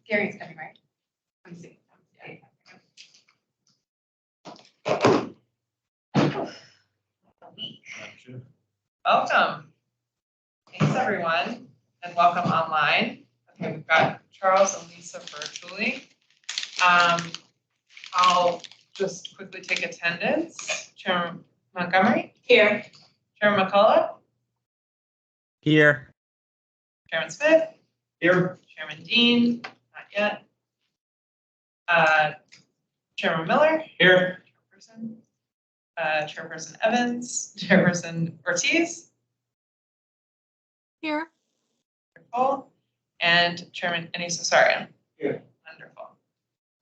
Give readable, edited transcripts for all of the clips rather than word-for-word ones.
Gary's coming, right? Welcome. Thanks everyone, and welcome online. Okay, we've got Charles and Lisa virtually. I'll just quickly take attendance. Chairman Montgomery? Here. Chairman McCullough? Here. Chairman Smith? Here. Chairman Dean? Not yet. Chairman Miller? Here. Chairperson Evans? Chairperson Ortiz? Here. Wonderful. And Chairman Enisasarian? Here. Wonderful.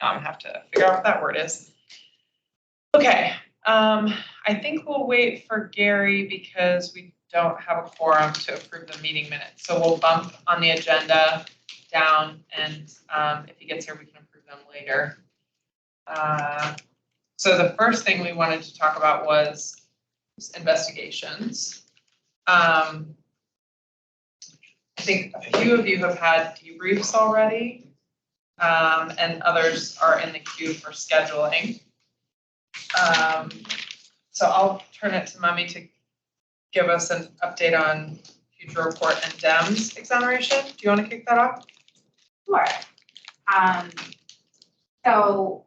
Now I'm gonna have to figure out what that word is. Okay, I think we'll wait for Gary because we don't have a quorum to approve the meeting minutes. So we'll bump on the agenda down, and if he gets here, we can approve them later. So the first thing we wanted to talk about was investigations. I think a few of you have had debriefs already, and others are in the queue for scheduling. So I'll turn it to Mummy to give us an update on future report and DEMS exoneration. Do you want to kick that off? Sure. So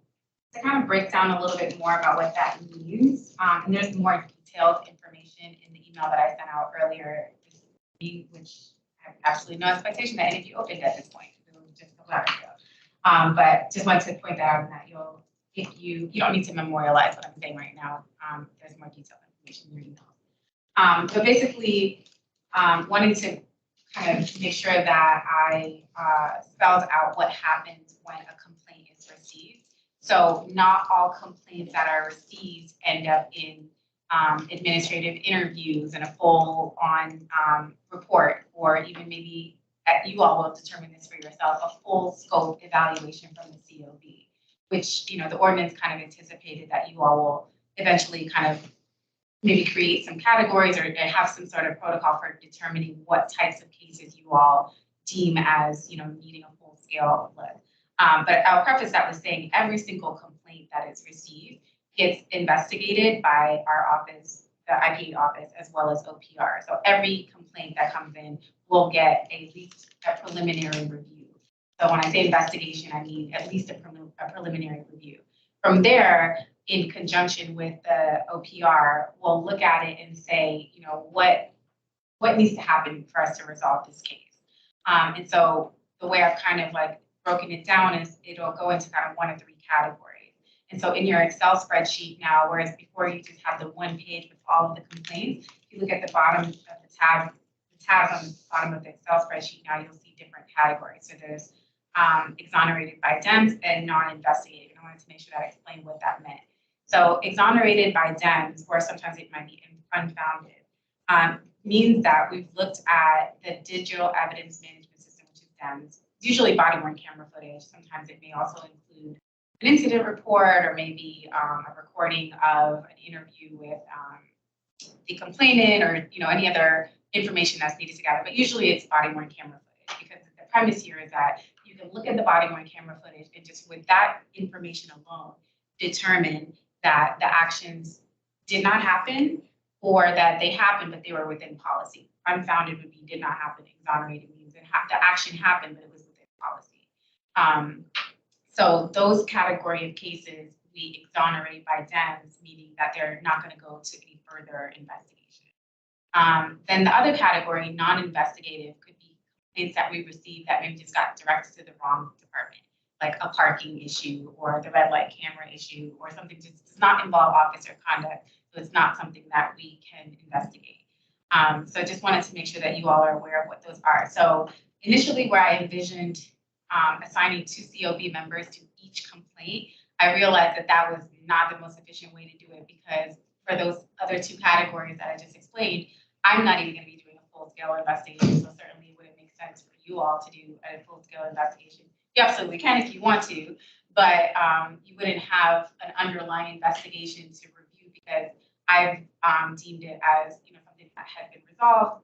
to kind of break down a little bit more about what that means, and there's more detailed information in the email that I sent out earlier this week, which I have absolutely no expectation that any of you opened at this point. It was just a couple hours ago. But just wanted to point that out, and that you don't need to memorialize what I'm saying right now. There's more detailed information in your email. So basically, wanting to kind of make sure that I spelled out what happens when a complaint is received. So not all complaints that are received end up in administrative interviews and a full-on report, or even maybe you all will determine this for yourself, a full scope evaluation from the COB, which, you know, the ordinance kind of anticipated that you all will eventually kind of maybe create some categories or have some sort of protocol for determining what types of cases you all deem as, you know, needing a full-scale look. But I'll preface that with saying every single complaint that is received gets investigated by our office, the IPA office, as well as OPR. So every complaint that comes in will get at least a preliminary review. So when I say investigation, I mean at least a preliminary review. From there, in conjunction with the OPR, we'll look at it and say, you know, what needs to happen for us to resolve this case. And so the way I've kind of like broken it down is it'll go into kind of one of three categories. And so in your Excel spreadsheet now, whereas before you just have the one page with all of the complaints, if you look at the bottom of the tabs on the bottom of the Excel spreadsheet now, you'll see different categories. So there's exonerated by DEMS and non-investigated. And I wanted to make sure that I explained what that meant. So exonerated by DEMS, or sometimes it might be unfounded, means that we've looked at the digital evidence management system, which is DEMS, usually body-worn camera footage. Sometimes it may also include an incident report or maybe a recording of an interview with the complainant, or, you know, any other information that's needed to gather. But usually it's body-worn camera footage, because the premise here is that you can look at the body-worn camera footage and just with that information alone determine that the actions did not happen, or that they happened but they were within policy. Unfounded would be did not happen. Exonerated means the action happened but it was within policy. So those category of cases we exonerate by DEMS, meaning that they're not going to go to any further investigation. Then the other category, non-investigative, could be complaints that we received that maybe just got directed to the wrong department, like a parking issue or the red light camera issue, or something just does not involve officer conduct, so it's not something that we can investigate. So I just wanted to make sure that you all are aware of what those are. So initially, where I envisioned assigning 2 COB members to each complaint, I realized that that was not the most efficient way to do it, because for those other 2 categories that I just explained, I'm not even going to be doing a full-scale investigation, so certainly it wouldn't make sense for you all to do a full-scale investigation. You absolutely can if you want to, but you wouldn't have an underlying investigation to review, because I've deemed it as, you know, something that had been resolved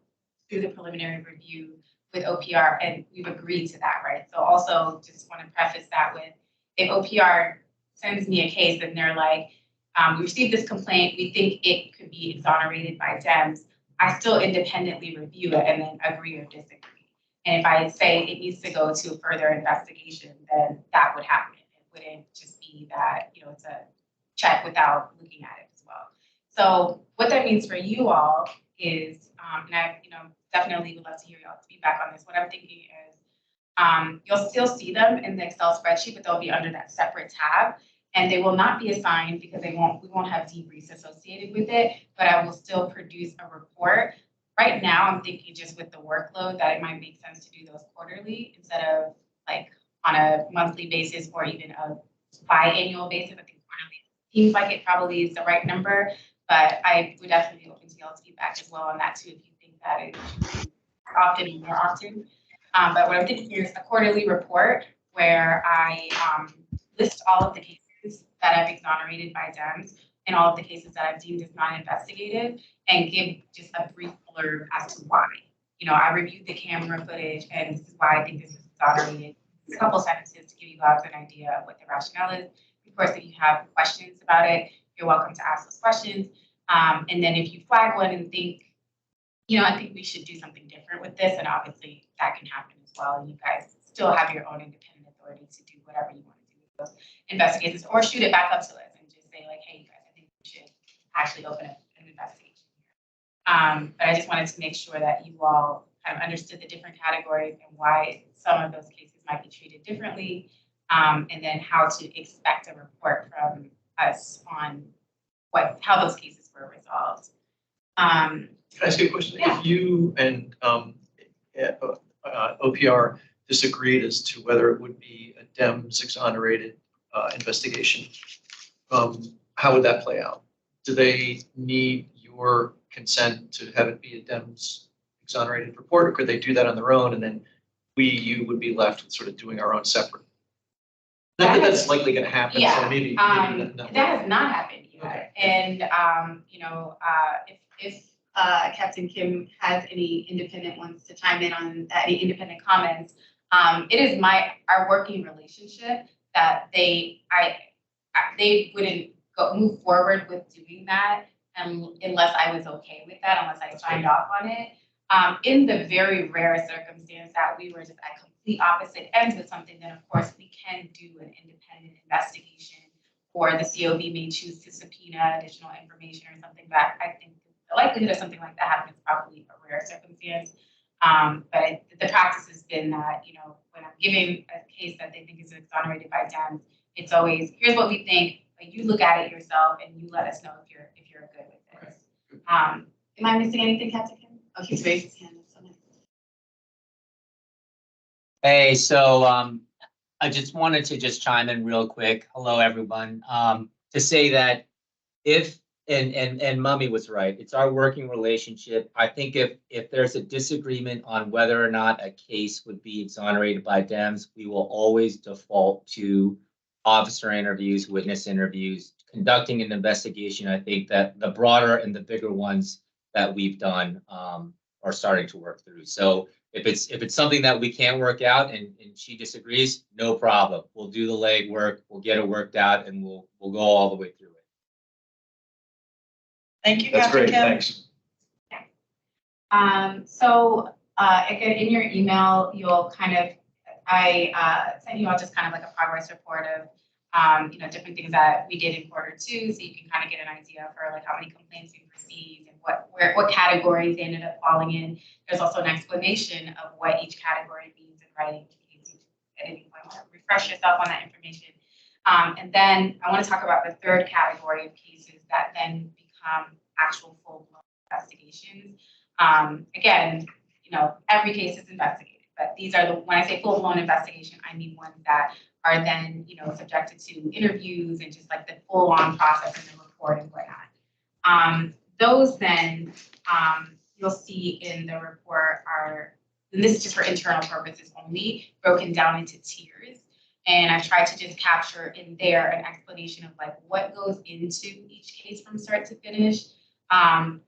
through the preliminary review with OPR, and we've agreed to that, right? So also just want to preface that with, if OPR sends me a case and they're like, we received this complaint, we think it could be exonerated by DEMS, I still independently review it and then agree or disagree. And if I say it needs to go to further investigation, then that would happen. It wouldn't just be that, you know, it's a check without looking at it as well. So what that means for you all is, and I, you know, definitely would love to hear y'all's feedback on this. What I'm thinking is, you'll still see them in the Excel spreadsheet, but they'll be under that separate tab, and they will not be assigned because we won't have debriefs associated with it, but I will still produce a report. Right now, I'm thinking just with the workload that it might make sense to do those quarterly instead of like on a monthly basis or even a biannual basis. I think quarterly seems like it probably is the right number, but I would definitely be open to y'all's feedback as well on that too, if you think that it should be often and more often. But what I'm thinking here is a quarterly report where I list all of the cases that I've exonerated by DEMS and all of the cases that I've deemed as non-investigative, and give just a brief blurb as to why. You know, I reviewed the camera footage and this is why I think this is exonerated. A couple sentences to give you guys an idea of what the rationale is. Of course, if you have questions about it, you're welcome to ask those questions. And then if you flag one and think, you know, I think we should do something different with this, and obviously that can happen as well. And you guys still have your own independent authority to do whatever you want to do with those investigations, or shoot it back up to us and just say like, hey, you guys, I think we should actually open an investigation here. But I just wanted to make sure that you all kind of understood the different categories and why some of those cases might be treated differently, and then how to expect a report from us on how those cases were resolved. Can I ask you a question? Yeah. If you and OPR disagreed as to whether it would be a DEMS exonerated investigation, how would that play out? Do they need your consent to have it be a DEMS exonerated report, or could they do that on their own and then you would be left with sort of doing our own separate? Not that that's likely going to happen, Yeah, so maybe that has not happened yet. Okay. And you know, if Captain Kim has any independent ones to chime in on any independent comments, it is our working relationship that they wouldn't move forward with doing that unless I was okay with that, unless I signed off on it. In the very rare circumstance that we were just at complete opposite ends with something, then of course we can do an independent investigation, or the COB may choose to subpoena additional information or something. But I think the likelihood of something like that happening is probably a rare circumstance. But the practice has been that, you know, when I'm giving a case that they think is exonerated by DEMS, it's always, here's what we think, but you look at it yourself and you let us know if you're good with this. Am I missing anything, Captain Kim? Oh, he's raised his hand. Hey, so I just wanted to chime in real quick. Hello, everyone. To say that if and Mummy was right, it's our working relationship. I think if there's a disagreement on whether or not a case would be exonerated by DEMS, we will always default to officer interviews, witness interviews, conducting an investigation. I think that the broader and the bigger ones that we've done are starting to work through. So if it's something that we can't work out and she disagrees, no problem. We'll do the legwork, we'll get it worked out, and we'll go all the way through it. Thank you, That's Captain great, Kim. thanks. So again, in your email, you'll kind of, I sent you all just kind of like a progress report of, you know, different things that we did in quarter 2, so you can kind of get an idea for like how many complaints we've received and what categories they ended up falling in. There's also an explanation of what each category means in writing, in case you at any point want to refresh yourself on that information. And then I want to talk about the third category of cases that then become actual full-blown investigations. Again, you know, every case is investigated, but these are when I say full-blown investigation, I mean ones that are then, you know, subjected to interviews and just like the full-on process and the report and whatnot. Those then you'll see in the report are, and this is just for internal purposes only, broken down into tiers. And I tried to just capture in there an explanation of like what goes into each case from start to finish,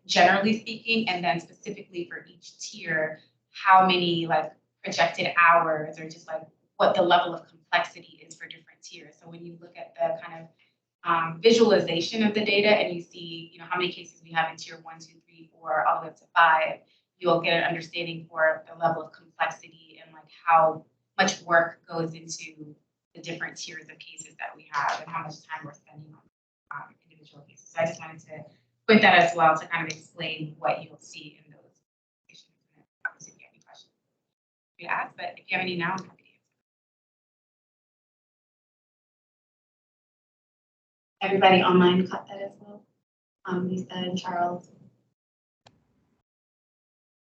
generally speaking, and then specifically for each tier, how many like projected hours or just like what the level of complexity is for different tiers. So when you look at the kind of visualization of the data and you see, how many cases we have in tier 1, 2, 3, 4, all the way up to 5, you'll get an understanding for the level of complexity and like how much work goes into the different tiers of cases that we have and how much time we're spending on individual cases. So I just wanted to put that as well to kind of explain what you'll see in those presentations. And obviously, if you have any questions, you ask, but if you have any now, I'm happy to answer. Everybody online caught that as well? Lisa and Charles.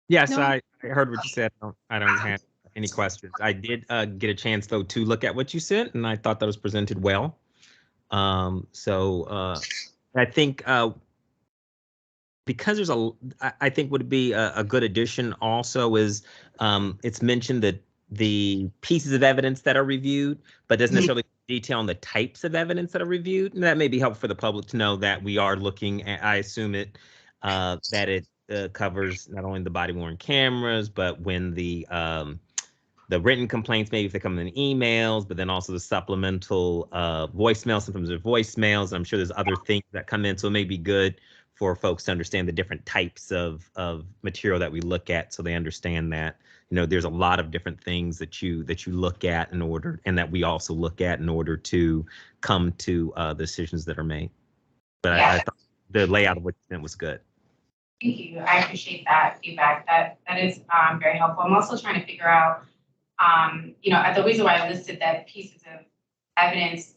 Yes, No? I heard what you said. I don't have any questions. I did get a chance though to look at what you sent, and I thought that was presented well. I think because there's I think would be a good addition also is it's mentioned that the pieces of evidence that are reviewed, but doesn't necessarily detail on the types of evidence that are reviewed. And that may be helpful for the public to know that we are looking at, I assume that it covers not only the body worn cameras, but when the written complaints, maybe if they come in emails, but then also the supplemental voicemails. Sometimes they're voicemails. I'm sure there's other things that come in. So it may be good for folks to understand the different types of material that we look at, so they understand that, there's a lot of different things that you look at in order, and that we also look at in order to come to the decisions that are made. But Yeah. I thought the layout of what you sent was good. Thank you. I appreciate that feedback. That is very helpful. I'm also trying to figure out, the reason why I listed that pieces of evidence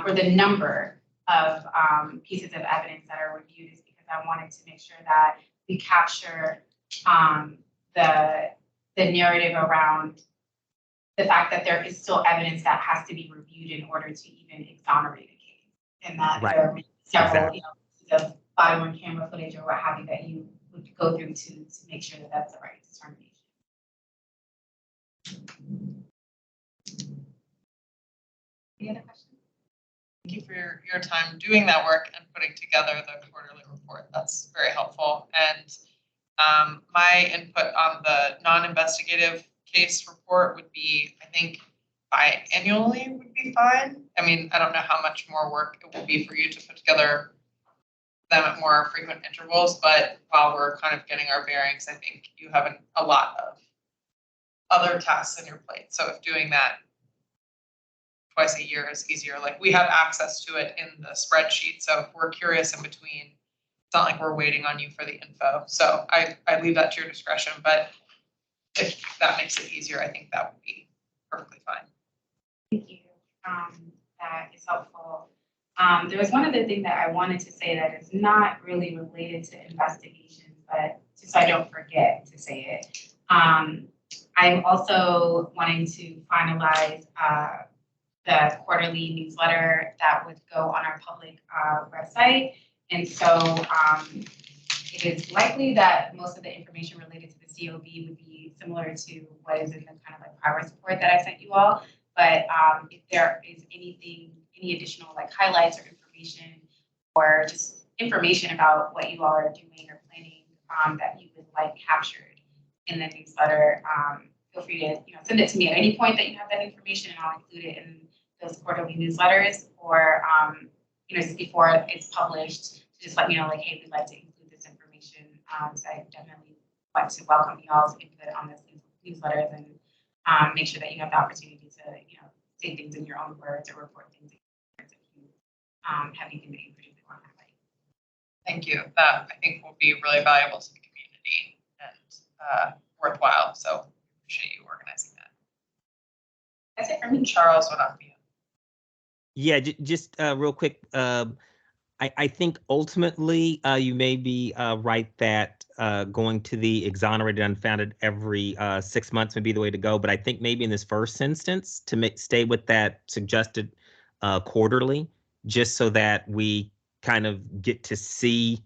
or the number of pieces of evidence that are reviewed is because I wanted to make sure that we capture the narrative around the fact that there is still evidence that has to be reviewed in order to even exonerate a case, and that Right. there are several Exactly. pieces of body-worn camera footage or what have you that you would go through to make sure that that's the right determination. Any other questions? Thank you for your time doing that work and putting together the quarterly report. That's very helpful. And my input on the non-investigative case report would be, I think, biannually would be fine. I mean, I don't know how much more work it will be for you to put together them at more frequent intervals, but while we're kind of getting our bearings, I think you have a lot of other tasks on your plate. So if doing that twice a year is easier, like we have access to it in the spreadsheet. So if we're curious in between, it's not like we're waiting on you for the info. So I leave that to your discretion, but if that makes it easier, I think that would be perfectly fine. Thank you. That is helpful. There was one other thing that I wanted to say that is not really related to investigation, but just so I don't forget to say it. I'm also wanting to finalize the quarterly newsletter that would go on our public website. And so it is likely that most of the information related to the COB would be similar to what is in the kind of like progress report that I sent you all. But if there is any additional like highlights or information or just information about what you all are doing or planning that you would like captured in the newsletter, feel free to send it to me at any point that you have that information, and I'll include it in those quarterly newsletters, or just before it's published, just let me know like, hey, we'd like to include this information. So I definitely want to welcome y'all's input on this newsletters and make sure that you have the opportunity to say things in your own words or report things in your words if you have anything that you particularly want to highlight. Thank you. That I think will be really valuable to the community and worthwhile. So appreciate you organizing that. That's it for me. Charles, what up? Yeah, just real quick. I think ultimately you may be right that going to the exonerated unfounded every 6 months would be the way to go. But I think maybe in this first instance to stay with that suggested quarterly, just so that we kind of get to see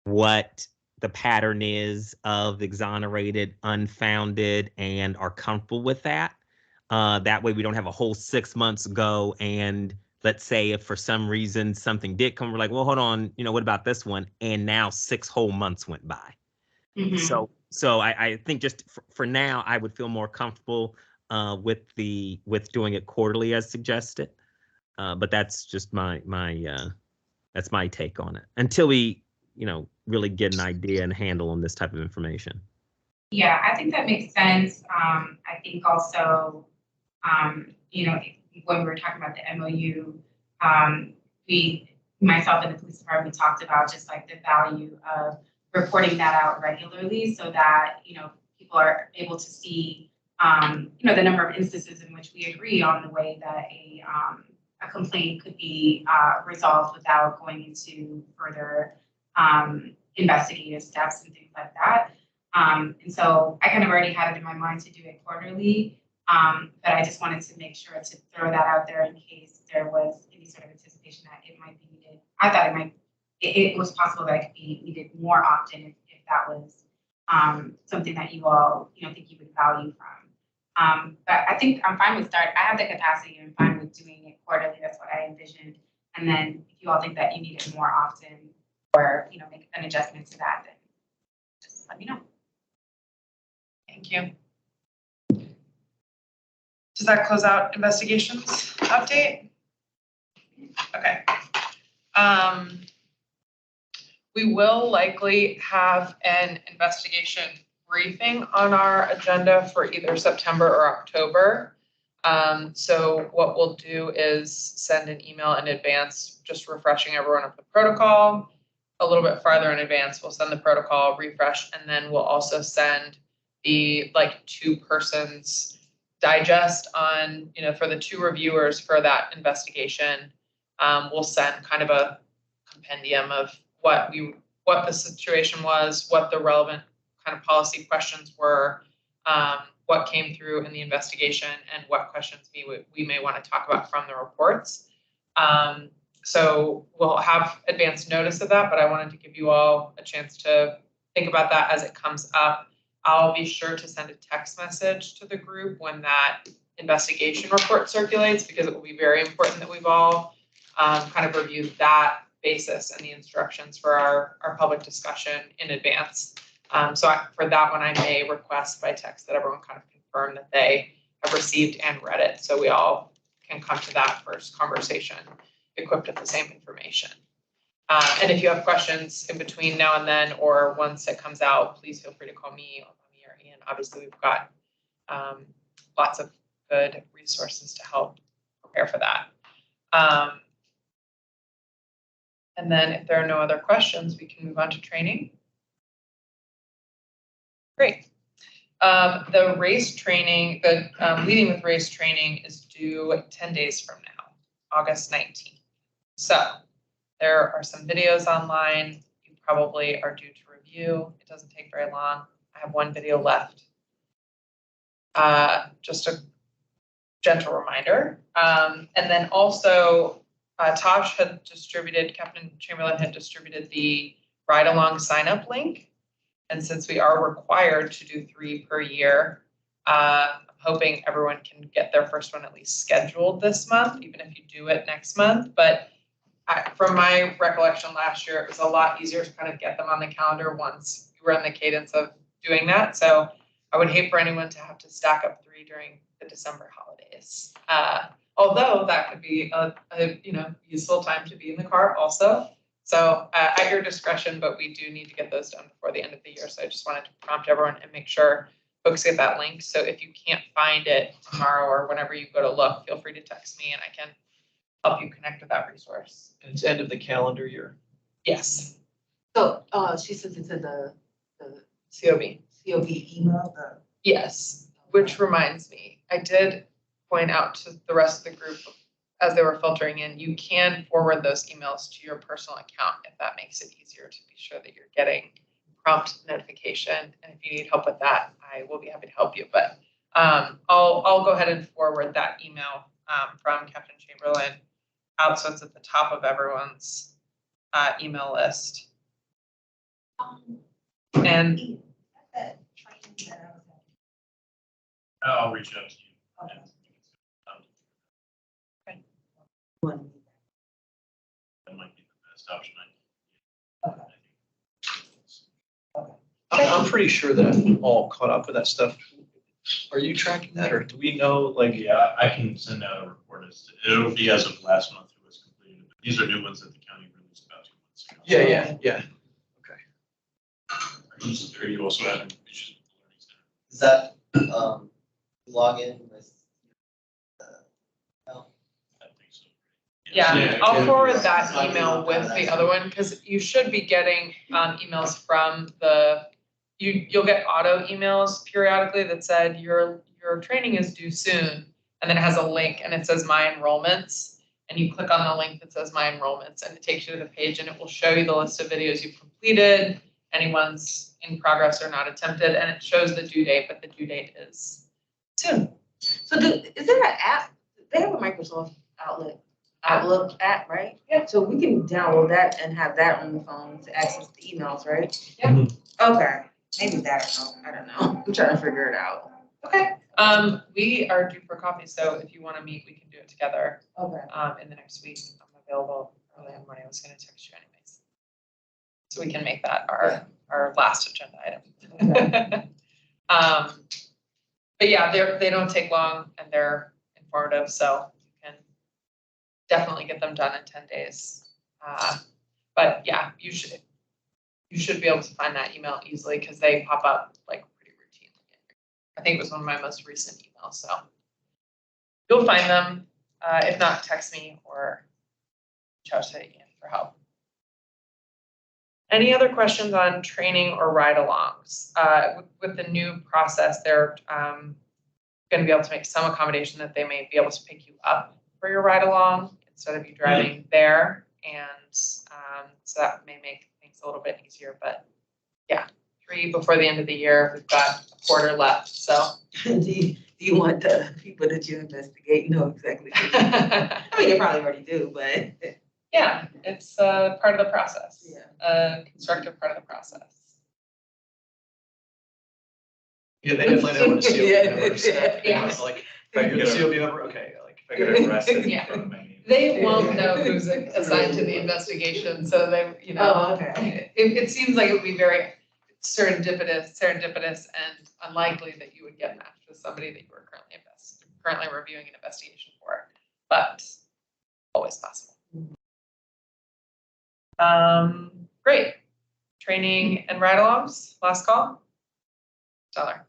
what the pattern is of exonerated, unfounded, and are comfortable with that. That way we don't have a whole 6 months go, and let's say if for some reason something did come, we're like, well, hold on, what about this one? And now 6 whole months went by. Mm-hmm. So So I think just for now, I would feel more comfortable with doing it quarterly as suggested. But that's just my take on it until we, really get an idea and handle on this type of information. Yeah, I think that makes sense. I think also, when we were talking about the MOU, myself and the police department, we talked about just like the value of reporting that out regularly so that, people are able to see, the number of instances in which we agree on the way that a complaint could be resolved without going into further investigative steps and things like that. And so I kind of already had it in my mind to do it quarterly, but I just wanted to make sure to throw that out there in case there was any sort of anticipation that it might be needed. I thought it was possible that it could be needed more often if that was something that you all, think you would value from. But I think I'm fine with I have the capacity and I'm fine with doing it quarterly. That's what I envisioned. And then if you all think that you need it more often or, make an adjustment to that, then just let me know. Thank you. Does that close out investigations update? Okay. We will likely have an investigation briefing on our agenda for either September or October. So what we'll do is send an email in advance, just refreshing everyone of the protocol. A little bit farther in advance, we'll send the protocol refresh, and then we'll also send the 2 persons digest on, for the 2 reviewers for that investigation. We'll send kind of a compendium of what the situation was, what the relevant kind of policy questions were, what came through in the investigation, and what questions we may want to talk about from the reports. So we'll have advance notice of that, but I wanted to give you all a chance to think about that as it comes up. I'll be sure to send a text message to the group when that investigation report circulates, because it will be very important that we've all kind of reviewed that basis and the instructions for our public discussion in advance. So for that one, I may request by text that everyone kind of confirm that they have received and read it, so we all can come to that first conversation equipped with the same information. And if you have questions in between now and then, or once it comes out, please feel free to call me or Ian. Obviously, we've got lots of good resources to help prepare for that. And then if there are no other questions, we can move on to training. Great. The race training, Leading with Race training is due 10 days from now, August 19th. So there are some videos online you probably are due to review. It doesn't take very long. I have 1 video left. Just a gentle reminder. And then also, Tosh had distributed, Captain Chamberlain had distributed the ride along sign up link. And since we are required to do 3 per year, I'm hoping everyone can get their first one at least scheduled this month, even if you do it next month. But from my recollection last year, it was a lot easier to kind of get them on the calendar once you were in the cadence of doing that. So I would hate for anyone to have to stack up 3 during the December holidays. Although that could be a useful time to be in the car also. So at your discretion, but we do need to get those done before the end of the year. So I just wanted to prompt everyone and make sure folks get that link. So if you can't find it tomorrow or whenever you go to look, feel free to text me and I can help you connect with that resource. And it's end of the calendar year. Yes. So, she says it's in the COB. COB email, Yes, which reminds me, I did point out to the rest of the group as they were filtering in, you can forward those emails to your personal account if that makes it easier to be sure that you're getting prompt notification. And if you need help with that, I will be happy to help you. But I'll go ahead and forward that email from Captain Chamberlain out so it's at the top of everyone's email list. And I'll reach out to you. That might be the best option. Okay. I'm pretty sure that I'm all caught up with that stuff. Are you tracking that, or do we know, like? Yeah, I can send out a report. It'll be as of last month it was completed. But these are new ones that the county released about 2 months ago. Yeah. Are you also having issues with the learning center? Is that log in with? I think so. Yeah, I'll yeah. forward that email with the other one, because you should be getting emails from you'll get auto emails periodically that said your training is due soon, and then it has a link and it says my enrollments, and you click on the link that says my enrollments, and it takes you to the page and it will show you the list of videos you've completed, any ones in progress or not attempted, and it shows the due date, but the due date is soon. So is there an app? They have a Microsoft Outlook app, right? Yeah. So we can download that and have that on the phone to access the emails, right? Yeah. Okay, maybe that, I don't know. I'm trying to figure it out. Okay. We are due for coffee, so if you want to meet, we can do it together. Okay. In the next week. I'm available early in the morning. I was going to text you anyways. So we can make that our last agenda item. But yeah, they don't take long and they're informative, so you can definitely get them done in 10 days. But yeah, you should be able to find that email easily because they pop up like pretty routinely. I think it was one of my most recent emails, so you'll find them. If not, text me or reach out to Ian for help. Any other questions on training or ride-alongs? With the new process, they're going to be able to make some accommodation that they may be able to pick you up for your ride-along instead of you driving there. And so that may make things a little bit easier. But yeah, 3 before the end of the year. We've got a quarter left. So Do you want the people that you investigate know exactly? I mean, you probably already do, but. yeah, it's part of the process. Yeah. A constructive part of the process. Yeah, they definitely know what a COB member is. Yeah. It's like, if you're the COB member, okay, like, if I get arrested. Yeah. From my name. They won't know who's assigned to the investigation, so they, Oh, okay. it seems like it would be very serendipitous and unlikely that you would get matched with somebody that you were currently reviewing an investigation for, but always possible. Great. Training and ride-alongs, last call. Stellar.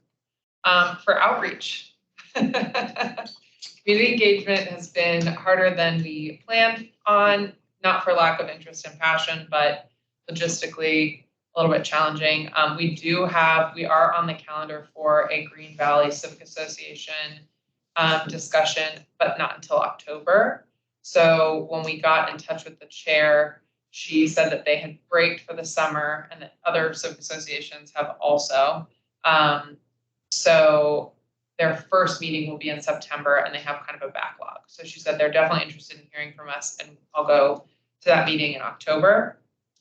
For outreach. Community engagement has been harder than we planned on, not for lack of interest and passion, but logistically a little bit challenging. We are on the calendar for a Green Valley Civic Association discussion, but not until October. So when we got in touch with the chair, she said that they had braked for the summer and that other civic associations have also. So their first meeting will be in September and they have kind of a backlog. So she said they're definitely interested in hearing from us and I'll go to that meeting in October.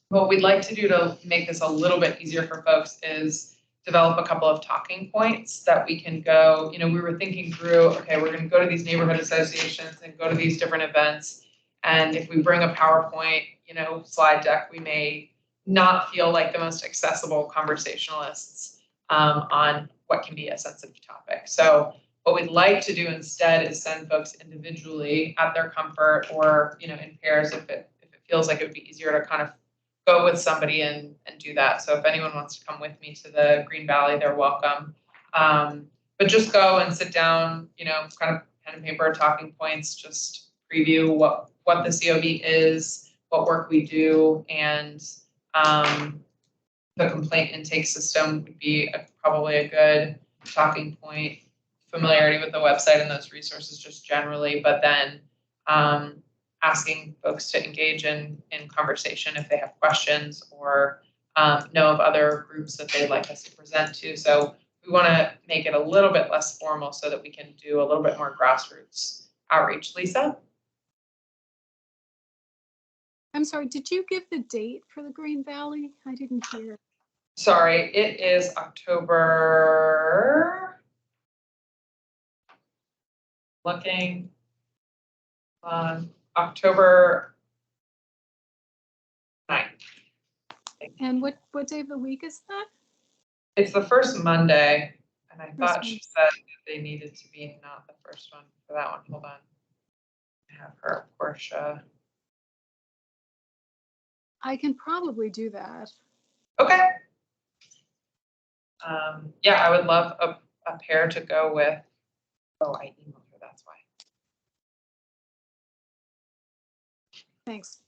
What we'd like to do to make this a little bit easier for folks is develop a couple of talking points that we can go, we were thinking through, okay, we're going to go to these neighborhood associations and go to these different events. And if we bring a PowerPoint, slide deck, we may not feel like the most accessible conversationalists on what can be a sensitive topic. So what we'd like to do instead is send folks individually at their comfort or, in pairs if it feels like it would be easier to kind of go with somebody and do that. So if anyone wants to come with me to the Green Valley, they're welcome. But just go and sit down, kind of pen and paper talking points, just preview what the COB is, what work we do, and the complaint intake system would be probably a good talking point. Familiarity with the website and those resources just generally, but then asking folks to engage in conversation if they have questions or know of other groups that they'd like us to present to. So we want to make it a little bit less formal so that we can do a little bit more grassroots outreach. Lisa? I'm sorry, did you give the date for the Green Valley? I didn't hear. Sorry, it is October. Looking on October 9th. And what day of the week is that? It's the first Monday, and I thought First she said that they needed to be not the first one for that one. Hold on. I have her, Portia. I can probably do that. Okay. Yeah, I would love a pair to go with. Oh, I emailed her, that's why. Thanks.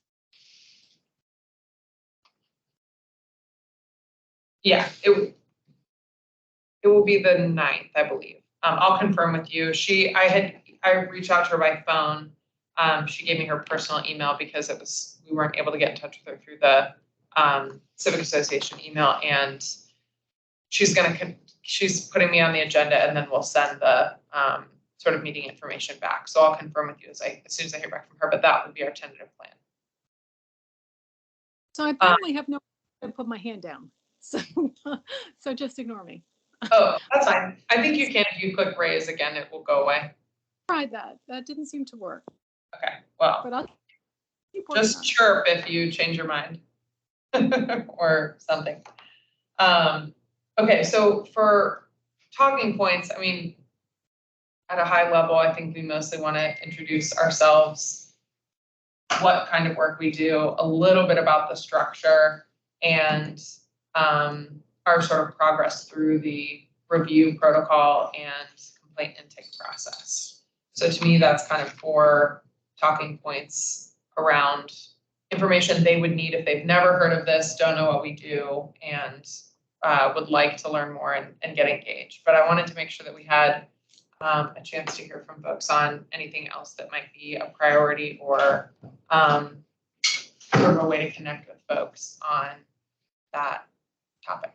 Yeah, it will be the 9th, I believe. I'll confirm with you. I reached out to her by phone. She gave me her personal email because we weren't able to get in touch with her through the Civic Association email, and she's putting me on the agenda, and then we'll send the sort of meeting information back. So I'll confirm with you as soon as I hear back from her, but that would be our tentative plan. So I apparently have no way to put my hand down. So, so just ignore me. Oh, that's fine. I think you can, if you click raise again, it will go away. Tried that. That didn't seem to work. Okay, well, But I'll keep working just on it. chirp if you change your mind or something. Okay, so for talking points, I mean, at a high level, I think we mostly want to introduce ourselves, what kind of work we do, a little bit about the structure, and our sort of progress through the review protocol and complaint intake process. So to me, that's kind of 4 talking points around information they would need if they've never heard of this, don't know what we do, and would like to learn more and get engaged. But I wanted to make sure that we had a chance to hear from folks on anything else that might be a priority or sort of a way to connect with folks on that topic.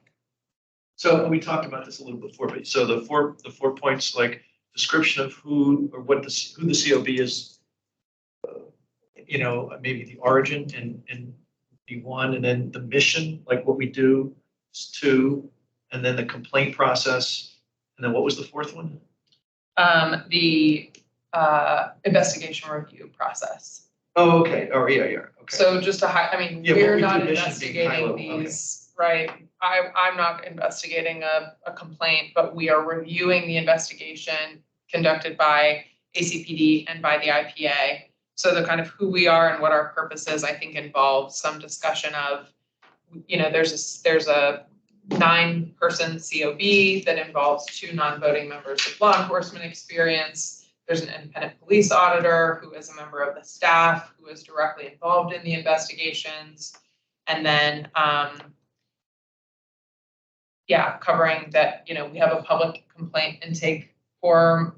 So we talked about this a little before, but so the four points, like description of who or who the COB is, maybe the origin and be 1, and then the mission, like what we do is 2, and then the complaint process, and then what was the 4th one? The investigation review process. Oh, okay. Oh, yeah. Okay. So just we're not investigating level, these, right? I'm not investigating a complaint, but we are reviewing the investigation conducted by ACPD and by the IPA. So the kind of who we are and what our purpose is, I think, involves some discussion of, there's a 9-person COB that involves 2 non-voting members with law enforcement experience. There's an independent police auditor who is a member of the staff who is directly involved in the investigations. And then, covering that, we have a public complaint intake forum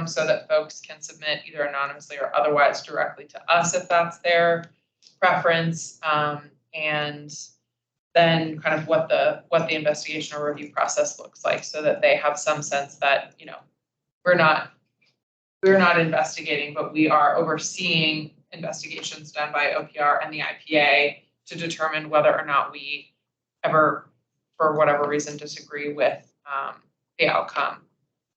so that folks can submit either anonymously or otherwise directly to us if that's their preference. And then kind of what the investigation or review process looks like so that they have some sense that, we're not investigating, but we are overseeing investigations done by OPR and the IPA to determine whether or not we ever, for whatever reason, disagree with the outcome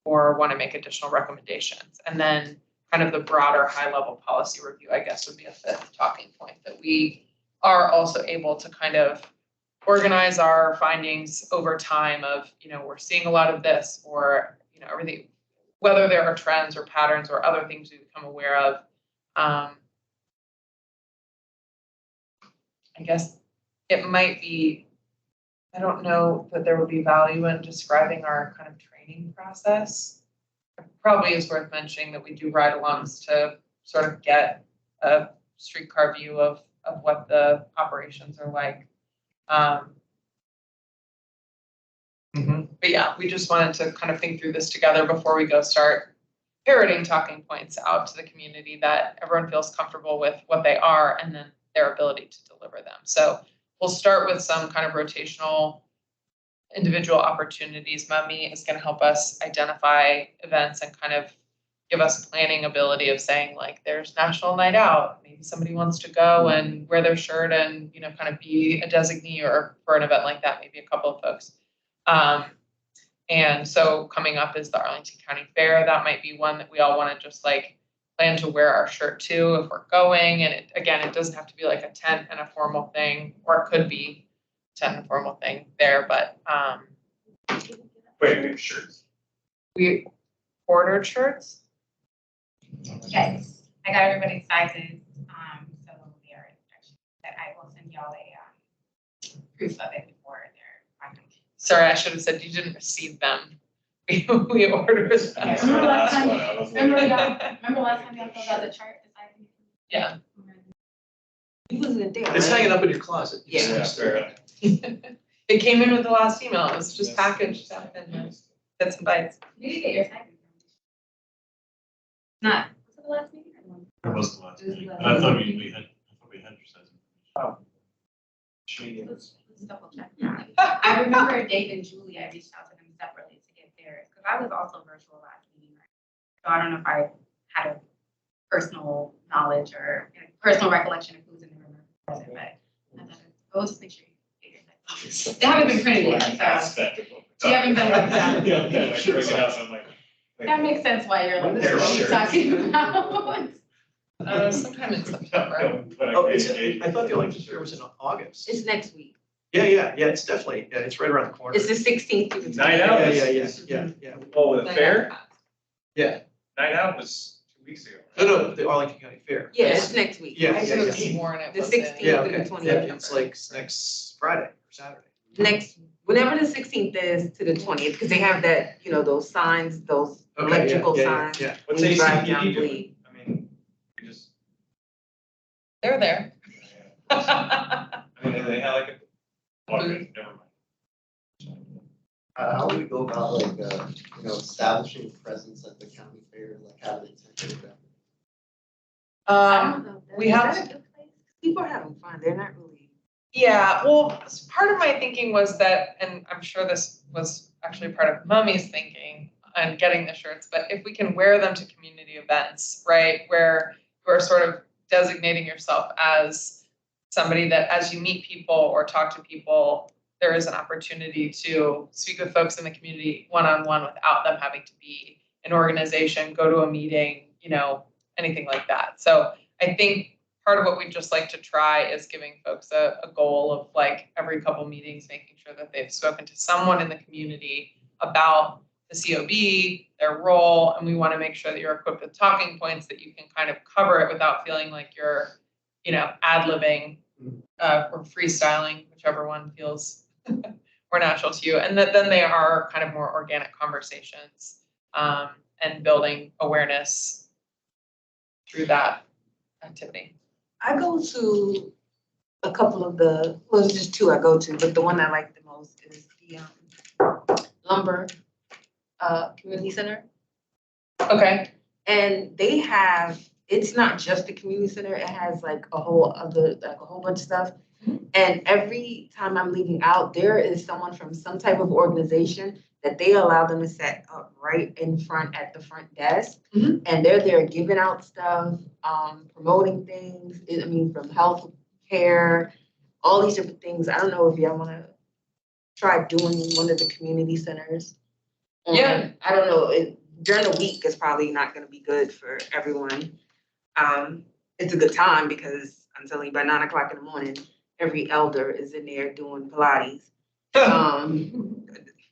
or want to make additional recommendations. And then kind of the broader high-level policy review, I guess, would be a 5th talking point, that we are also able to kind of organize our findings over time of, we're seeing a lot of this, or, everything, whether there are trends or patterns or other things we become aware of. I guess it might be, I don't know that there would be value in describing our kind of training process. It probably is worth mentioning that we do ride-alongs to sort of get a streetcar view of what the operations are like. But yeah, we just wanted to kind of think through this together before we go start parroting talking points out to the community, that everyone feels comfortable with what they are and then their ability to deliver them. So we'll start with some kind of rotational individual opportunities. Mummy is going to help us identify events and kind of give us planning ability of saying, like, there's National Night Out. Maybe somebody wants to go and wear their shirt and, kind of be a designee, or for an event like that, maybe a couple of folks. And so coming up is the Arlington County Fair. That might be one that we all want to just like plan to wear our shirt to if we're going. And it doesn't have to be like a tent and a formal thing, or it could be a tent and a formal thing there, but Wait, we have shirts. We ordered shirts? Yes, I got everybody's sizes, so they are actually, that I will send y'all a, proof of it before they're finally. Sorry, I should have said you didn't receive them. We ordered them. Yeah, remember last time, remember Yeah. last time y'all filled out the chart, the sizing? Yeah. You wasn't there, It's right? hanging up in your closet. Yeah. Fair enough. It came in with the last email. It was just packaged up in bits and bytes. You did get your sizing. Not, was it the last meeting or the one? That was the last It was meeting. the And I last thought meeting. we had your size. Let's double check. I remember Dave and Julie, I reached out to them separately to get theirs, because I was also virtual last meeting, right? So I don't know if I had a personal knowledge or personal recollection of who's in the room or present, but I thought, oh, just make sure you get your sizing. They haven't been printed yet, so you haven't been like that. Yeah, I'm sure it's out, I'm like. That makes sense why you're like, Sure, what are you sure. talking about? Sometime in September. Oh, I thought the Arlington Fair was in August. It's next week. Yeah, it's definitely, yeah, it's right around the corner. It's the 16th through the 20th. Night out? Yeah. Oh, the fair? Yeah. Night out was 2 weeks ago. No, the Arlington County Fair. Yeah, it's next week. Yeah, I should have sworn it The was 16th. Yeah, through the okay. 20th. Yeah, it's like next Friday or Saturday. Next, whenever the 16th is to the 20th, because they have that, those signs, those Okay, yeah, electrical yeah, signs. Yeah. What's When you drive ACPD down doing? Bleed. I mean, we just, They're there. I mean, they had like a, oh, okay, never mind. How do we go about establishing a presence at the county fair, like how do they take it down? I don't know. we Is have- that a good place? People are having fun. They're not really. Yeah, well, part of my thinking was that, and I'm sure this was actually part of Mummy's thinking on getting the shirts, but if we can wear them to community events, right, where you are sort of designating yourself as somebody that as you meet people or talk to people, there is an opportunity to speak with folks in the community one-on-one without them having to be an organization, go to a meeting, anything like that. So I think part of what we'd just like to try is giving folks a goal of like every couple meetings, making sure that they've spoken to someone in the community about the COB, their role, and we want to make sure that you're equipped with talking points that you can kind of cover it without feeling like you're, ad-libbing or freestyling, whichever one feels more natural to you. And that then they are kind of more organic conversations and building awareness through that activity. I go to a couple of it's just two I go to, but the one I like the most is the Lumber Community Center. Okay. And they have, it's not just the community center, it has like a whole bunch of stuff. And every time I'm leaving out, there is someone from some type of organization that they allow them to set up right in front at the front desk. Mhm. And they're there giving out stuff, promoting things, from health care, all these different things. I don't know if y'all wanna try doing one of the community centers. Yeah. I don't know, during the week is probably not gonna be good for everyone. It's a good time because I'm telling you, by 9 o'clock in the morning, every elder is in there doing Pilates.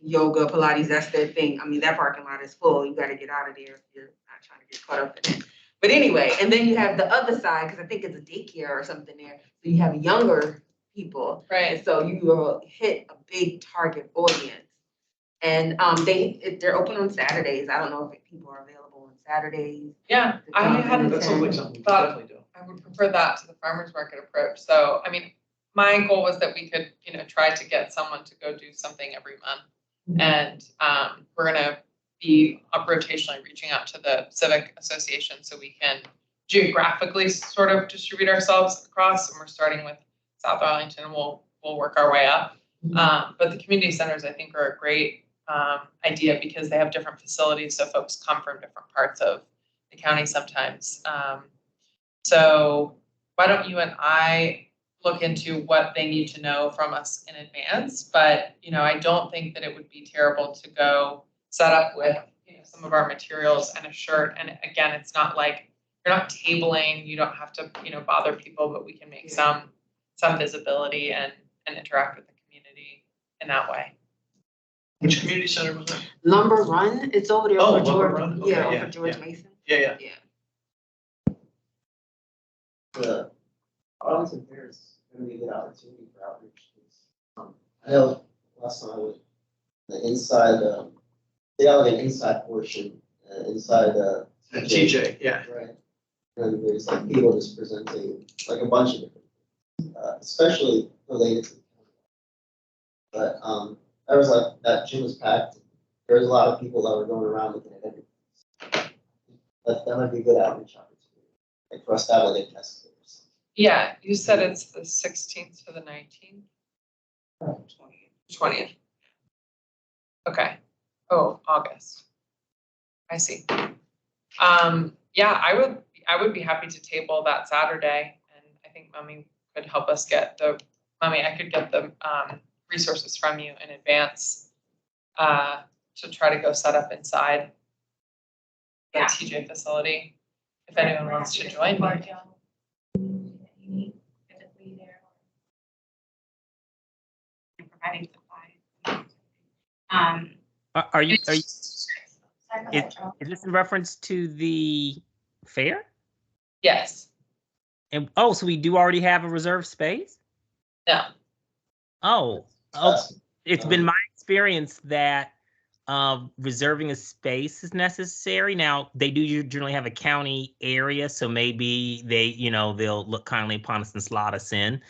Yoga, Pilates, that's their thing. That parking lot is full. You gotta get out of there if you're not trying to get caught up in it. But anyway, and then you have the other side, because I think it's a daycare or something there. So you have younger people. Right. And so you will hit a big target audience. And they're open on Saturdays. I don't know if people are available on Saturdays. Yeah, I hadn't That sounds like something we But- definitely do. I would prefer that to the farmer's market approach. So, my goal was that we could, try to get someone to go do something every month. And we're gonna be rotationally reaching out to the civic association so we can geographically sort of distribute ourselves across. And we're starting with South Arlington. We'll work our way up. But the community centers, I think, are a great idea because they have different facilities. So folks come from different parts of the county sometimes. So why don't you and I look into what they need to know from us in advance? But, I don't think that it would be terrible to go set up with, some of our materials and a shirt. And again, it's not like you're not tabling, you don't have to, bother people, but we can make some visibility and interact with the community in that way. Which community center was that? Lumber Run, it's over there Oh, for Lumber George, Run? Okay, yeah, yeah, over George yeah. Mason. Yeah. The Arlington Fair is gonna be a good opportunity for outreach. I know last time I was, the inside, they have like an inside portion, inside, TJ, yeah. right? And there's like people just presenting, like a bunch of different, especially related to. But, there was like, that gym was packed. There was a lot of people that were going around looking at everything. That might be a good outreach opportunity, like for us to have like a test. Yeah, you said it's the 16th to the 19th? 20th. Okay. Oh, August. I see. Yeah, I would be happy to table that Saturday, and I think Mummy could help us get I could get the resources from you in advance to try to go set up inside the TJ facility, if anyone wants to join me. Providing supplies. Are you, Sorry about that, Joe. is this in reference to the fair? Yes. And, oh, so we do already have a reserved space? No. Oh, it's been my experience that reserving a space is necessary. Now, they do generally have a county area, so maybe they'll look kindly upon us and slot us in.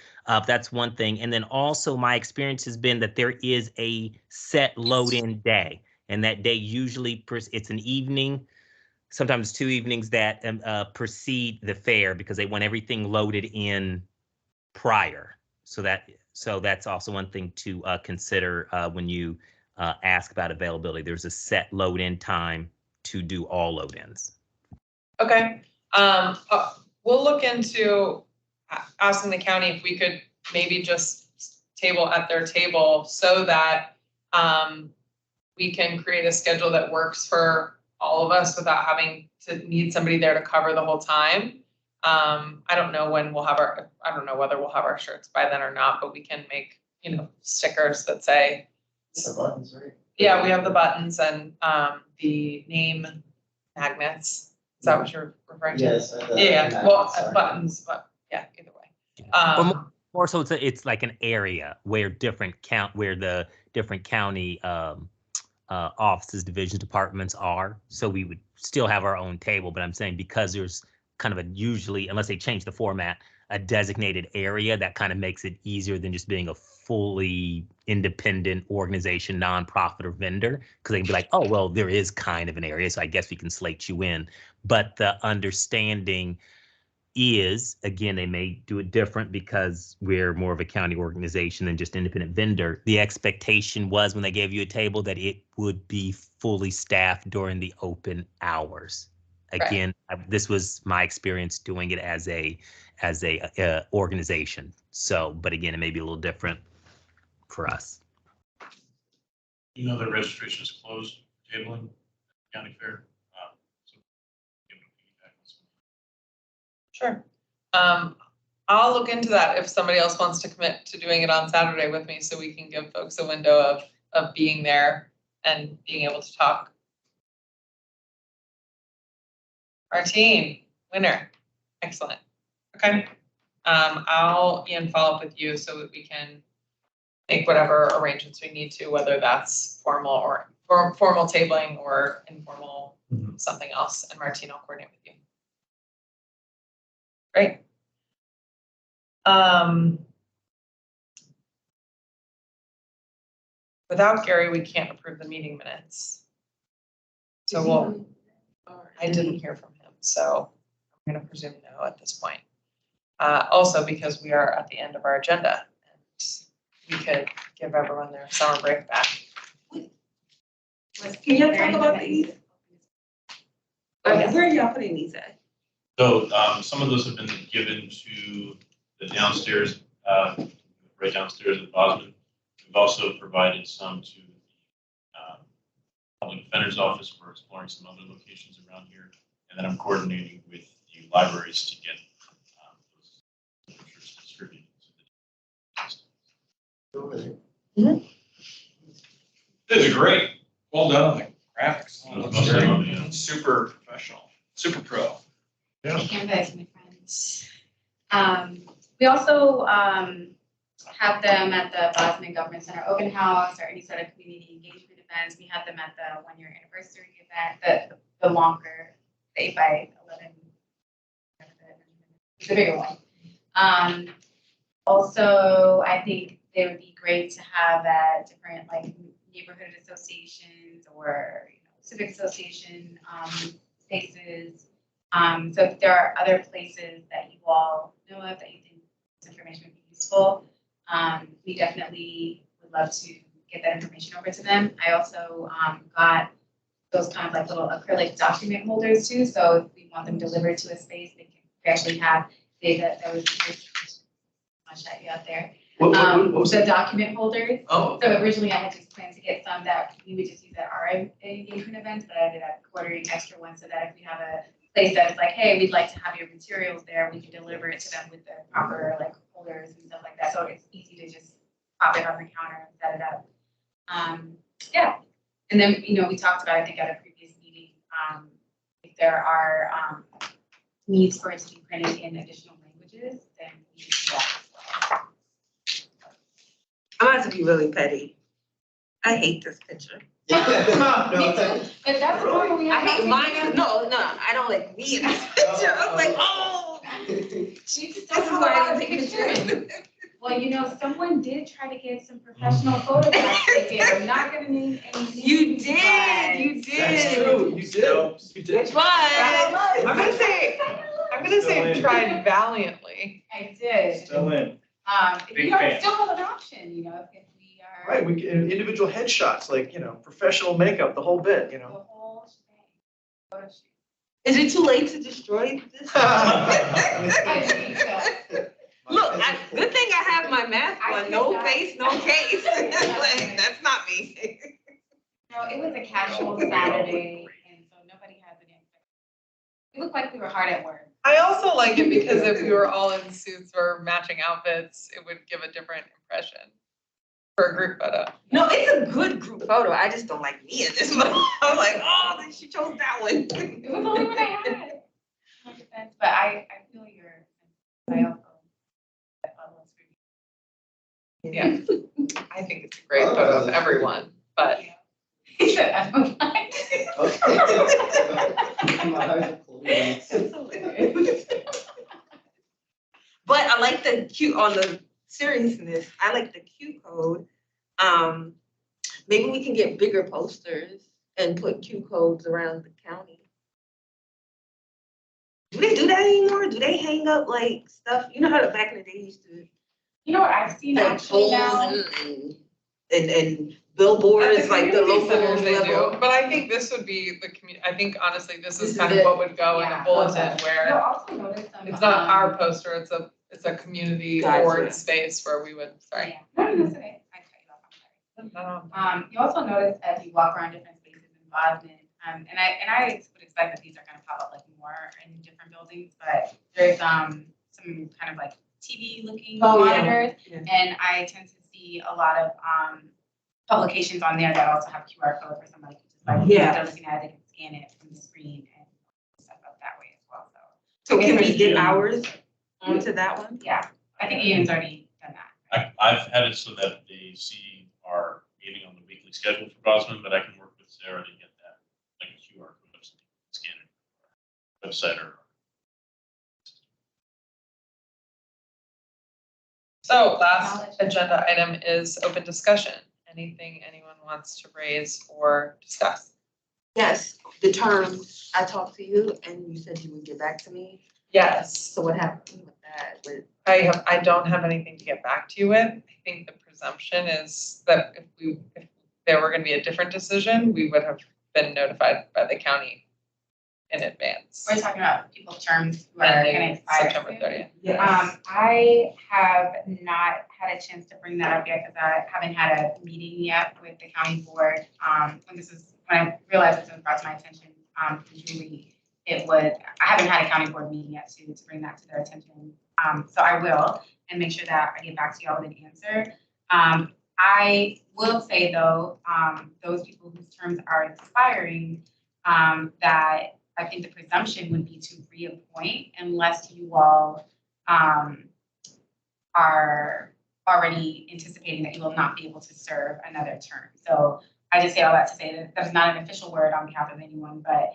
That's one thing. And then also my experience has been that there is a set load-in day, and that day usually it's an evening, sometimes 2 evenings that precede the fair, because they want everything loaded in prior. So that's also one thing to consider when you ask about availability. There's a set load-in time to do all load-ins. Okay. We'll look into asking the county if we could maybe just table at their table so that we can create a schedule that works for all of us without having to need somebody there to cover the whole time. I don't know when we'll have I don't know whether we'll have our shirts by then or not, but we can make, stickers that say. The buttons, right? Yeah, we have the buttons and the name magnets. Is that what you're referring to? Yes. Yeah, well, buttons, but yeah, either way. But more so it's like an area where the different county offices, divisions, departments are. So we would still have our own table, but I'm saying because there's kind of a usually, unless they change the format, a designated area, that kind of makes it easier than just being a fully independent organization, nonprofit or vendor, because they can be like, oh, well, there is kind of an area, so I guess we can slate you in. But the understanding is, again, they may do it different because we're more of a county organization than just independent vendor. The expectation was when they gave you a table that it would be fully staffed during the open hours. Again, this was my experience doing it as a organization. So, but again, it may be a little different for us. You know, the registration is closed, tabling, county fair. So give me feedback on some. Sure. I'll look into that if somebody else wants to commit to doing it on Saturday with me, so we can give folks a window of being there and being able to talk. Martine, winner. Excellent. Okay. I'll, Ian, follow up with you so that we can make whatever arrangements we need to, whether that's formal or formal tabling or informal something else. And Martine, I'll coordinate with you. Great. Without Gary, we can't approve the meeting minutes. So I didn't hear from him, so I'm going to presume no at this point. Also, because we are at the end of our agenda, and we could give everyone their summer break back. Can y'all talk about these? Where are y'all putting these at? So some of those have been given to the downstairs, right downstairs at Bosman. We've also provided some to the public defender's office. We're exploring some other locations around here. And then I'm coordinating with the libraries to get those literature distributed. Good. This is great. Well done on the graphics. It was mostly on the, Super professional, super pro. Yeah. Canvas, my friends. We also have them at the Boston Government Center Open House or any sort of community engagement events. We had them at the 1-year anniversary event, the longer 8x11. It's a bigger one. Also, I think they would be great to have at different like neighborhood associations or civic association spaces. So if there are other places that you all know of that you think this information would be useful, we definitely would love to get that information over to them. I also got those kind of like little acrylic document holders too. So if we want them delivered to a space, we actually have data that was I'll shout you out there. What was The it? document holders. Oh, So originally I had just planned to get some that we would just use at our engagement events, but I ended up ordering extra ones so that if we have a place that is like, hey, we'd like to have your materials there, we can deliver it to them with the proper like holders and stuff like that. So it's easy to just pop it on the counter and set it up. Yeah. And then, we talked about, I think at a previous meeting, if there are needs for it to be printed in additional languages, then we should do that as well. I'm about to be really petty. I hate this picture. Me too, but that's normal. We I have hate to mine. take No, I don't like me in this picture. I was like, oh, She just this is doesn't why I want don't to take take pictures. Well, someone did try to get some professional photographs taken. I'm not gonna name any names. You did, you but- did. that's true. You did. You did. But I'm gonna say Still in. tried valiantly. I did. Still in. Big It's fan. still an option, if we are. Right, we can, individual headshots, like, professional makeup, the whole bit, The whole shebang. Photo shoot. is it too late to destroy this? I think so. Look, good thing I have my mask I on. No cannot- face, no case. Like, that's not me. No, it was a casual Saturday, and so nobody has it in. It looked like we were hard at work. I also like it because if we were all in suits or matching outfits, it would give a different impression for a group photo. No, it's a good group photo. I just don't like me in this one. I'm like, oh, then she chose that one. It was the only one I had. 100%, but I feel your, I also. Yeah, I think it's a great photo of everyone, but He said, I don't like Okay. It's hilarious. But I like the Q on the seriousness. I like the Q code. Maybe we can get bigger posters and put Q codes around the county. Do they do that anymore? Do they hang up like stuff? You know how back in the day you used to You know what I've seen like actually now? poles and billboards, like the community local centers they level. do. But I think this would be I think honestly, this This is is kind of it. what would go in a Yeah, bulletin okay. where You'll also notice some. it's not our poster, it's a community Gotcha. board space where we would, sorry. Yeah. No, that's okay. I cut you off, I'm sorry. You also notice as you walk around different spaces in Boston, and I would expect that these are gonna pop up like more in different buildings, but there's some kind of like TV looking monitors. Yeah. And I tend to see a lot of publications on there that also have QR code for somebody to just like, Yeah. if they're looking at it, they can scan it from the screen and stuff up that way as well, So can we get Interesting. ours onto that one? yeah, I think Ian's already done that. I've had it so that they see our meeting on the weekly schedule for Bosman, but I can work with Sarah to get that, like a QR code, so they can scan it, website or. So last agenda item is open discussion. Anything anyone wants to raise or discuss? Yes, the term, I talked to you and you said you would get back to me. Yes, So what happened with that? I don't have anything to get back to you with. I think the presumption is that if there were gonna be a different decision, we would have been notified by the county in advance. We're talking about people's terms who are gonna Ending expire. September soon. 30th. I have not had a chance to bring that up yet because I haven't had a meeting yet with the county board. And this is when I realized this was brought to my attention. Usually I haven't had a county board meeting yet to bring that to their attention. So I will and make sure that I get back to y'all with an answer. I will say though, those people whose terms are expiring, that I think the presumption would be to reappoint unless you all are already anticipating that you will not be able to serve another term. So I just say all that to say that that's not an official word on behalf of anyone, but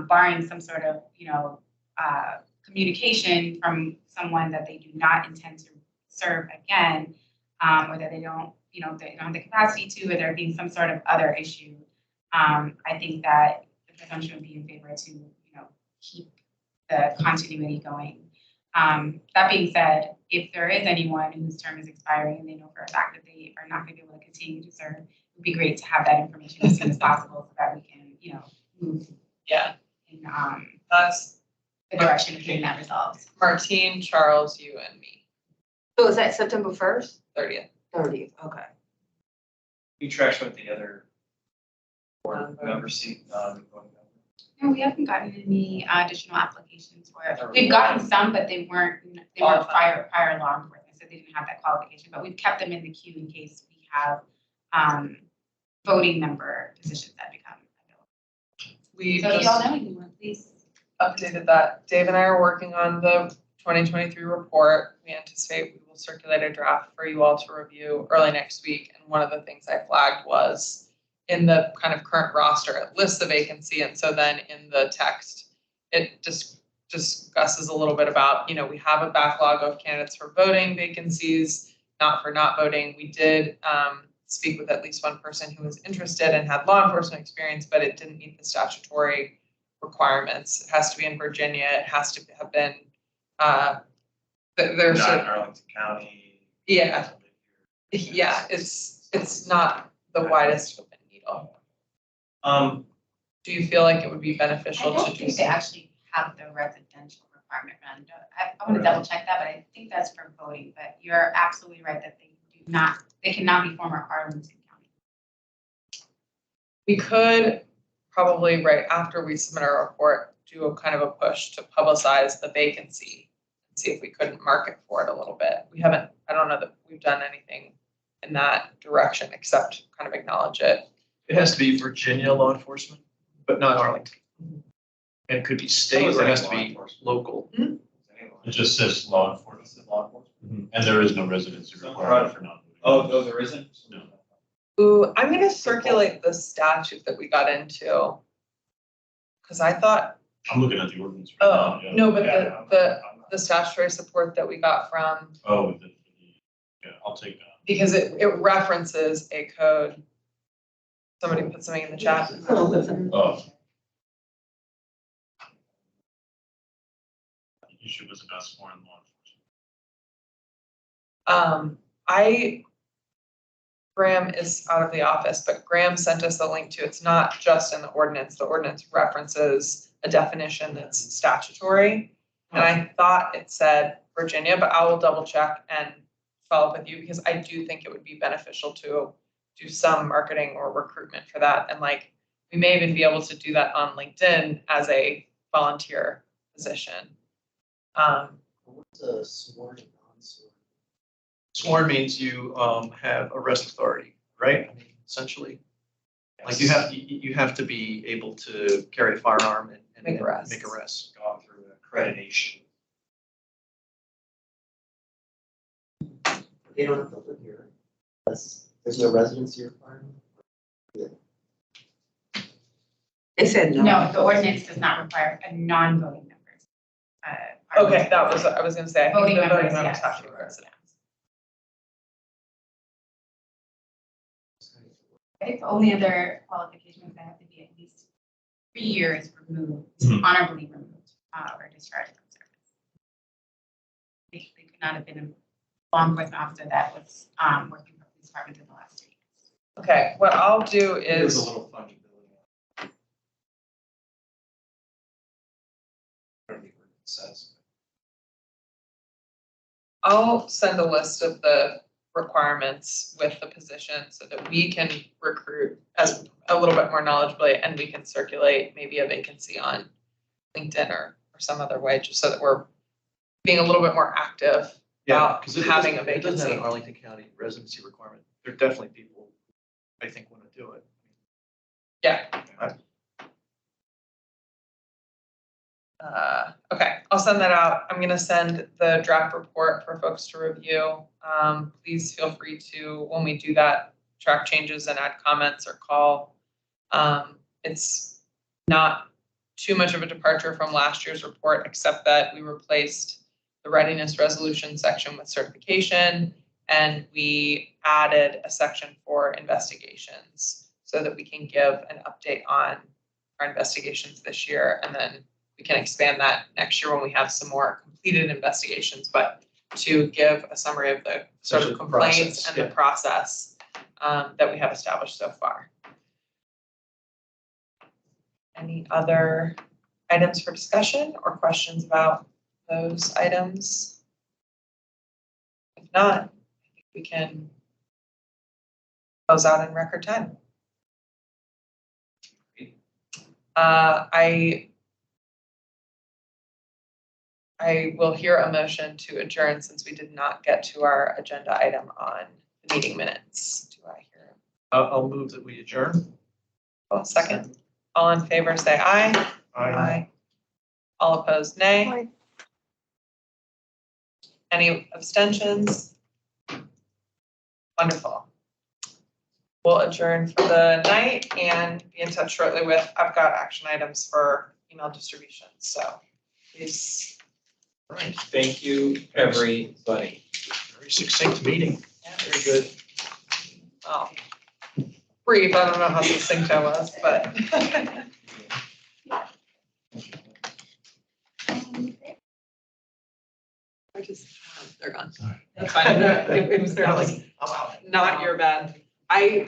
barring some sort of, communication from someone that they do not intend to serve again, or that they don't have the capacity to, or there being some sort of other issue, I think that the presumption would be in favor to, keep the continuity going. That being said, if there is anyone whose term is expiring and they know for a fact that they are not going to be able to continue to serve, it would be great to have that information as soon as possible so that we can, move Yeah, in that's the direction of getting that resolved. Martine, Charles, you, and me, So is that September 1st? 30th. 30th, okay. We tracked with the other board members seat, No, we haven't gotten any additional applications for it. We've gotten some, but they weren't prior law enforcement, so they didn't have that qualification. But we've kept them in the queue in case we have voting member positions that become available. We So if just y'all know anyone, please. updated that. Dave and I are working on the 2023 report. We anticipate we will circulate a draft for you all to review early next week. And one of the things I flagged was in the kind of current roster, it lists the vacancy. And so then in the text, it just discusses a little bit about, we have a backlog of candidates for voting vacancies, not for not voting. We did speak with at least one person who was interested and had law enforcement experience, but it didn't meet the statutory requirements. It has to be in Virginia. It has to have been, there's not in Arlington County. yeah, it's not the widest of a needle. Do you feel like it would be I beneficial don't to do think they actually have the residential requirement run. I want to double check that, but I think that's for voting. But you're absolutely right that they cannot be former Arlington County. We could probably, right after we submit our report, do a kind of a push to publicize the vacancy and see if we couldn't market for it a little bit. I don't know that we've done anything in that direction except kind of acknowledge it. It has to be Virginia law enforcement, but not Arlington. And it could be state or it has to be local. It just says law enforcement. And there is no residency requirement for non-voting. Oh, there isn't? No. Ooh, I'm gonna circulate the statute that we got into. Cause I thought, I'm looking at the ordinance. right now, yeah. no, but the statutory support that we got from, Yeah, I'll take that. because it references a code. Somebody put something in the chat. Oh. The issue was about sworn law enforcement. Graham is out of the office, but Graham sent us a link to, it's not just in the ordinance. The ordinance references a definition that's statutory. And I thought it said Virginia, but I will double check and follow up with you because I do think it would be beneficial to do some marketing or recruitment for that. And we may even be able to do that on LinkedIn as a volunteer position. What's a sworn and non-sworn? Sworn means you have arrest authority, right? I mean, essentially, like you have to be able to carry a firearm and Make arrests. Make arrests. Gone through accreditation. They don't have to live here. There's no residency requirement. They said no. No, the ordinance does not require a non-voting members. Okay, I was gonna say, I think Voting the members, voting members yes. have to be residents. I think the only other qualification is they have to be at least 3 years removed, Mhm. honorably removed, or discharged from service. They could not have been a law enforcement officer that was working for the police department in the last 2 years. Okay, what I'll do There's a is, little fungibility. I don't think what it says. I'll send a list of the requirements with the position so that we can recruit as a little bit more knowledgeably and we can circulate maybe a vacancy on LinkedIn or some other way, just so that we're being a little bit more active Yeah, about because having a it doesn't have vacancy. an Arlington County residency requirement. there are definitely people I think want to do it. Yeah. Okay, I'll send that out. I'm gonna send the draft report for folks to review. Please feel free to, when we do that, track changes and add comments or call. It's not too much of a departure from last year's report, except that we replaced the readiness resolution section with certification, and we added a section for investigations so that we can give an update on our investigations this year, and then we can expand that next year when we have some more completed investigations, but to give a summary of the sort Essentially of the complaints process, and yeah. the process that we have established so far. Any other items for discussion or questions about those items? If not, I think we can close out in record time. I will hear a motion to adjourn since we did not get to our agenda item on the meeting minutes. Do I hear? I'll move that we adjourn. A second. All in favor, say aye. Aye. All opposed, nay. Aye. Any abstentions? Wonderful. We'll adjourn for the night and be in touch shortly with, I've got action items for email distribution, so please. All right, Thank you, everybody. very succinct meeting. Very good. Well, brief, I don't know how succinct I was, but. I just, they're gone. That's fine. It was That really was- not your bad. I